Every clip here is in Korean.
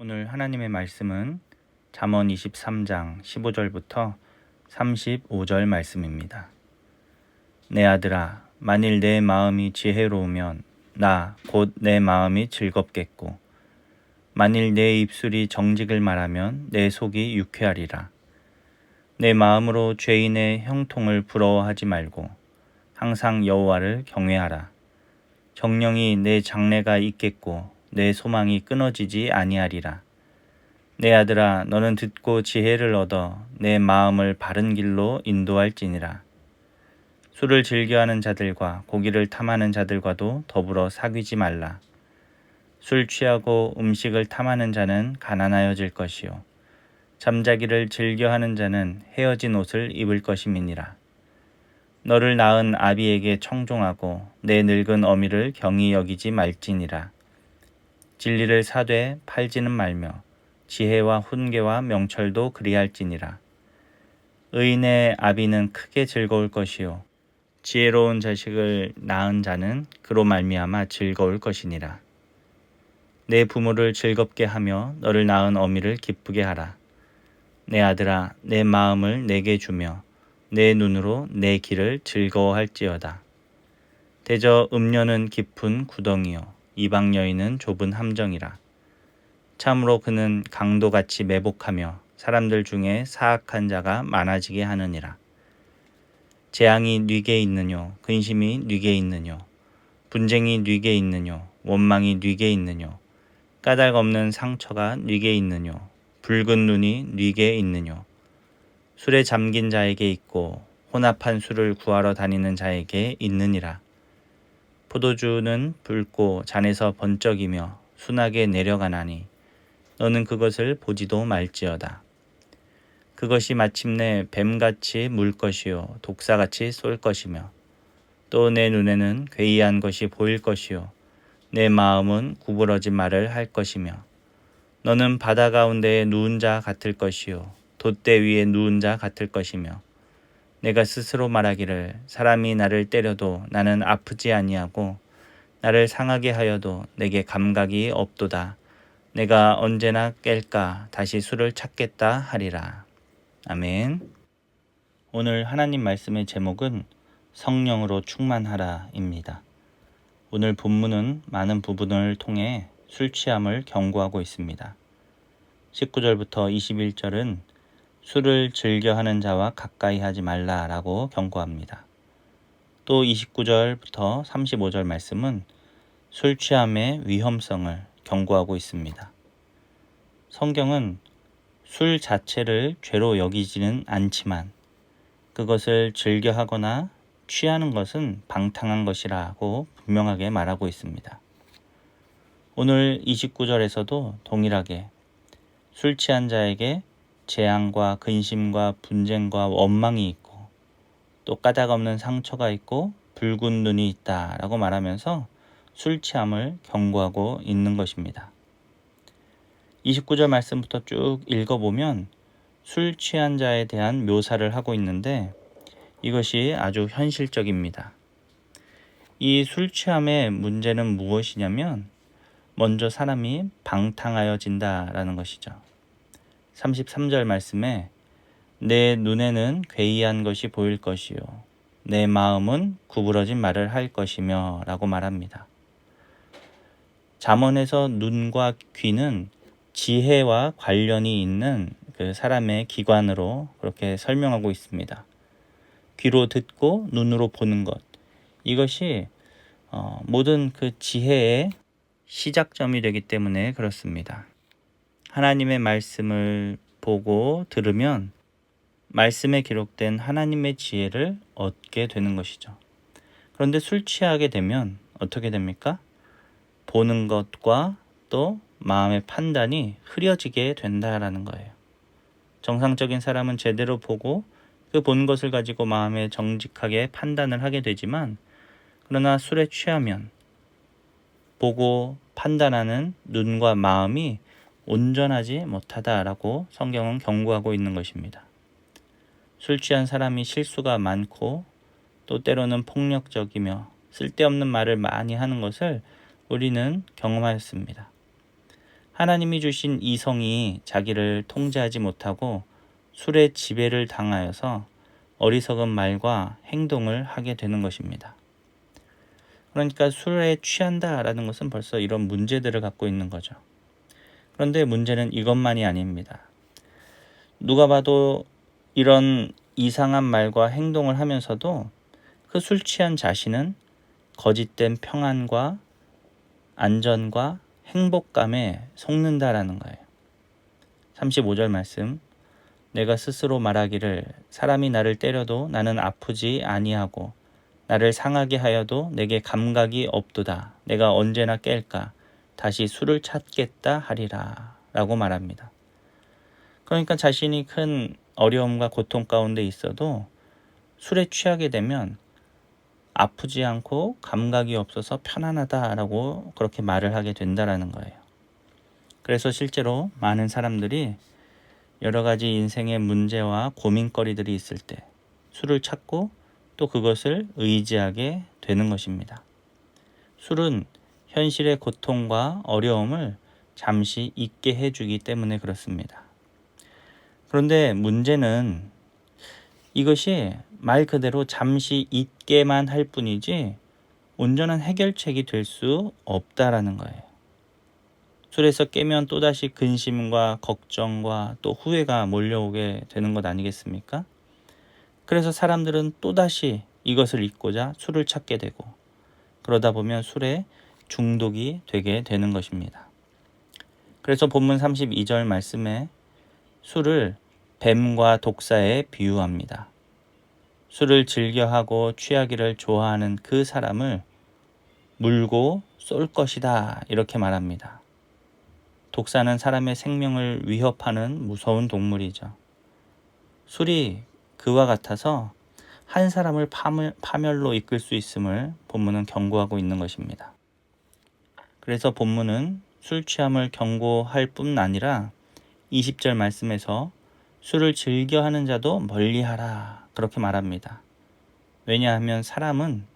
오늘 하나님의 말씀은 잠언 23장 15절부터 35절 말씀입니다. 내 아들아, 만일 내 마음이 지혜로우면 나 곧 내 마음이 즐겁겠고, 만일 내 입술이 정직을 말하면 내 속이 유쾌하리라. 내 마음으로 죄인의 형통을 부러워하지 말고 항상 여호와를 경외하라. 정령이 내 장래가 있겠고 내 소망이 끊어지지 아니하리라. 내 아들아, 너는 듣고 지혜를 얻어 내 마음을 바른 길로 인도할지니라. 술을 즐겨하는 자들과 고기를 탐하는 자들과도 더불어 사귀지 말라. 술 취하고 음식을 탐하는 자는 가난하여질 것이요, 잠자기를 즐겨하는 자는 헤어진 옷을 입을 것임이니라. 너를 낳은 아비에게 청종하고 내 늙은 어미를 경히 여기지 말지니라. 진리를 사되 팔지는 말며 지혜와 훈계와 명철도 그리할지니라. 의인의 아비는 크게 즐거울 것이요, 지혜로운 자식을 낳은 자는 그로 말미암아 즐거울 것이니라. 내 부모를 즐겁게 하며 너를 낳은 어미를 기쁘게 하라. 내 아들아, 내 마음을 내게 주며 내 눈으로 내 길을 즐거워할지어다. 대저 음녀는 깊은 구덩이요, 이방 여인은 좁은 함정이라. 참으로 그는 강도같이 매복하며 사람들 중에 사악한 자가 많아지게 하느니라. 재앙이 뉘게 있느뇨, 근심이 뉘게 있느뇨, 분쟁이 뉘게 있느뇨, 원망이 뉘게 있느뇨, 까닭 없는 상처가 뉘게 있느뇨, 붉은 눈이 뉘게 있느뇨. 술에 잠긴 자에게 있고 혼합한 술을 구하러 다니는 자에게 있느니라. 포도주는 붉고 잔에서 번쩍이며 순하게 내려가나니 너는 그것을 보지도 말지어다. 그것이 마침내 뱀같이 물 것이요, 독사같이 쏠 것이며, 또 내 눈에는 괴이한 것이 보일 것이요, 내 마음은 구부러진 말을 할 것이며, 너는 바다 가운데에 누운 자 같을 것이요, 돛대 위에 누운 자 같을 것이며, 내가 스스로 말하기를 사람이 나를 때려도 나는 아프지 아니하고 나를 상하게 하여도 내게 감각이 없도다. 내가 언제나 깰까 다시 술을 찾겠다 하리라. 아멘. 오늘 하나님 말씀의 제목은 성령으로 충만하라입니다. 오늘 본문은 많은 부분을 통해 술 취함을 경고하고 있습니다. 19절부터 21절은 술을 즐겨하는 자와 가까이 하지 말라라고 경고합니다. 또 29절부터 35절 말씀은 술 취함의 위험성을 경고하고 있습니다. 성경은 술 자체를 죄로 여기지는 않지만 그것을 즐겨하거나 취하는 것은 방탕한 것이라고 분명하게 말하고 있습니다. 오늘 29절에서도 동일하게 술 취한 자에게 재앙과 근심과 분쟁과 원망이 있고 또 까닭없는 상처가 있고 붉은 눈이 있다라고 말하면서 술 취함을 경고하고 있는 것입니다. 29절 말씀부터 쭉 읽어보면 술 취한 자에 대한 묘사를 하고 있는데 이것이 아주 현실적입니다. 이 술 취함의 문제는 무엇이냐면 먼저 사람이 방탕하여진다라는 것이죠. 33절 말씀에 내 눈에는 괴이한 것이 보일 것이요, 내 마음은 구부러진 말을 할 것이며 라고 말합니다. 잠언에서 눈과 귀는 지혜와 관련이 있는 그 사람의 기관으로 그렇게 설명하고 있습니다. 귀로 듣고 눈으로 보는 것, 이것이 모든 그 지혜의 시작점이 되기 때문에 그렇습니다. 하나님의 말씀을 보고 들으면 말씀에 기록된 하나님의 지혜를 얻게 되는 것이죠. 그런데 술 취하게 되면 어떻게 됩니까? 보는 것과 또 마음의 판단이 흐려지게 된다라는 거예요. 정상적인 사람은 제대로 보고 그 본 것을 가지고 마음에 정직하게 판단을 하게 되지만, 그러나 술에 취하면 보고 판단하는 눈과 마음이 온전하지 못하다라고 성경은 경고하고 있는 것입니다. 술 취한 사람이 실수가 많고 또 때로는 폭력적이며 쓸데없는 말을 많이 하는 것을 우리는 경험하였습니다. 하나님이 주신 이성이 자기를 통제하지 못하고 술의 지배를 당하여서 어리석은 말과 행동을 하게 되는 것입니다. 그러니까 술에 취한다라는 것은 벌써 이런 문제들을 갖고 있는 거죠. 그런데 문제는 이것만이 아닙니다. 누가 봐도 이런 이상한 말과 행동을 하면서도 그 술 취한 자신은 거짓된 평안과 안전과 행복감에 속는다라는 거예요. 35절 말씀. 내가 스스로 말하기를 사람이 나를 때려도 나는 아프지 아니하고 나를 상하게 하여도 내게 감각이 없도다. 내가 언제나 깰까 다시 술을 찾겠다 하리라 라고 말합니다. 그러니까 자신이 큰 어려움과 고통 가운데 있어도 술에 취하게 되면 아프지 않고 감각이 없어서 편안하다라고 그렇게 말을 하게 된다라는 거예요. 그래서 실제로 많은 사람들이 여러 가지 인생의 문제와 고민거리들이 있을 때 술을 찾고 또 그것을 의지하게 되는 것입니다. 술은 현실의 고통과 어려움을 잠시 잊게 해주기 때문에 그렇습니다. 그런데 문제는 이것이 말 그대로 잠시 잊게만 할 뿐이지 온전한 해결책이 될 수 없다라는 거예요. 술에서 깨면 또다시 근심과 걱정과 또 후회가 몰려오게 되는 것 아니겠습니까? 그래서 사람들은 또다시 이것을 잊고자 술을 찾게 되고 그러다 보면 술에 중독이 되게 되는 것입니다. 그래서 본문 32절 말씀에 술을 뱀과 독사에 비유합니다. 술을 즐겨하고 취하기를 좋아하는 그 사람을 물고 쏠 것이다 이렇게 말합니다. 독사는 사람의 생명을 위협하는 무서운 동물이죠. 술이 그와 같아서 한 사람을 파멸로 이끌 수 있음을 본문은 경고하고 있는 것입니다. 그래서 본문은 술 취함을 경고할 뿐 아니라 20절 말씀에서 술을 즐겨하는 자도 멀리하라 그렇게 말합니다. 왜냐하면 사람은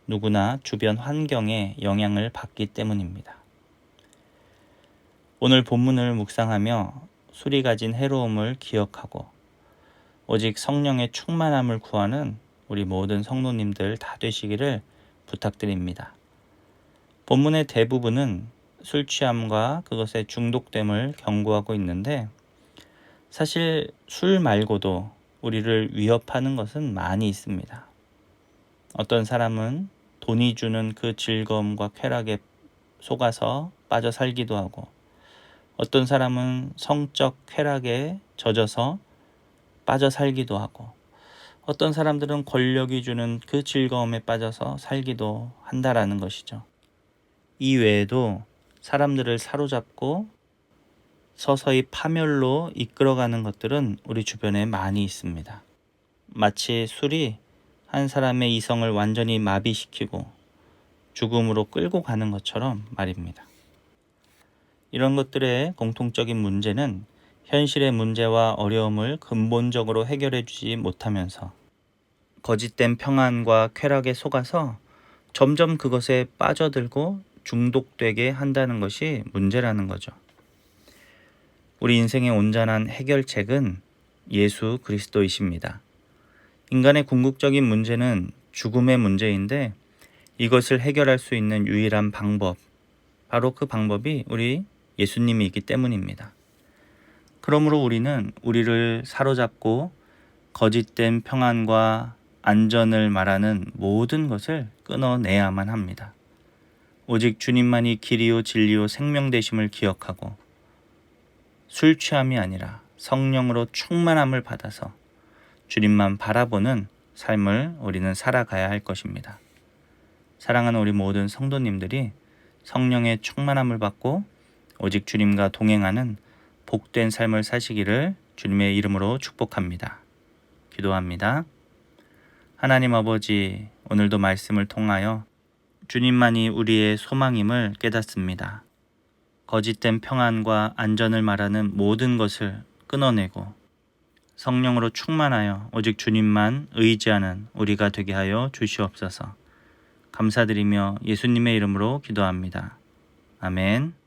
누구나 주변 환경에 영향을 받기 때문입니다. 오늘 본문을 묵상하며 술이 가진 해로움을 기억하고 오직 성령의 충만함을 구하는 우리 모든 성도님들 다 되시기를 부탁드립니다. 본문의 대부분은 술 취함과 그것의 중독됨을 경고하고 있는데 사실 술 말고도 우리를 위협하는 것은 많이 있습니다. 어떤 사람은 돈이 주는 그 즐거움과 쾌락에 속아서 빠져 살기도 하고 어떤 사람은 성적 쾌락에 젖어서 빠져 살기도 하고 어떤 사람들은 권력이 주는 그 즐거움에 빠져서 살기도 한다라는 것이죠. 이 외에도 사람들을 사로잡고 서서히 파멸로 이끌어가는 것들은 우리 주변에 많이 있습니다. 마치 술이 한 사람의 이성을 완전히 마비시키고 죽음으로 끌고 가는 것처럼 말입니다. 이런 것들의 공통적인 문제는 현실의 문제와 어려움을 근본적으로 해결해 주지 못하면서 거짓된 평안과 쾌락에 속아서 점점 그것에 빠져들고 중독되게 한다는 것이 문제라는 거죠. 우리 인생의 온전한 해결책은 예수 그리스도이십니다. 인간의 궁극적인 문제는 죽음의 문제인데 이것을 해결할 수 있는 유일한 방법, 바로 그 방법이 우리 예수님이 있기 때문입니다. 그러므로 우리는 우리를 사로잡고 거짓된 평안과 안전을 말하는 모든 것을 끊어내야만 합니다. 오직 주님만이 길이요 진리요 생명 되심을 기억하고 술 취함이 아니라 성령으로 충만함을 받아서 주님만 바라보는 삶을 우리는 살아가야 할 것입니다. 사랑하는 우리 모든 성도님들이 성령의 충만함을 받고 오직 주님과 동행하는 복된 삶을 사시기를 주님의 이름으로 축복합니다. 기도합니다. 하나님 아버지, 오늘도 말씀을 통하여 주님만이 우리의 소망임을 깨닫습니다. 거짓된 평안과 안전을 말하는 모든 것을 끊어내고 성령으로 충만하여 오직 주님만 의지하는 우리가 되게 하여 주시옵소서. 감사드리며 예수님의 이름으로 기도합니다. 아멘.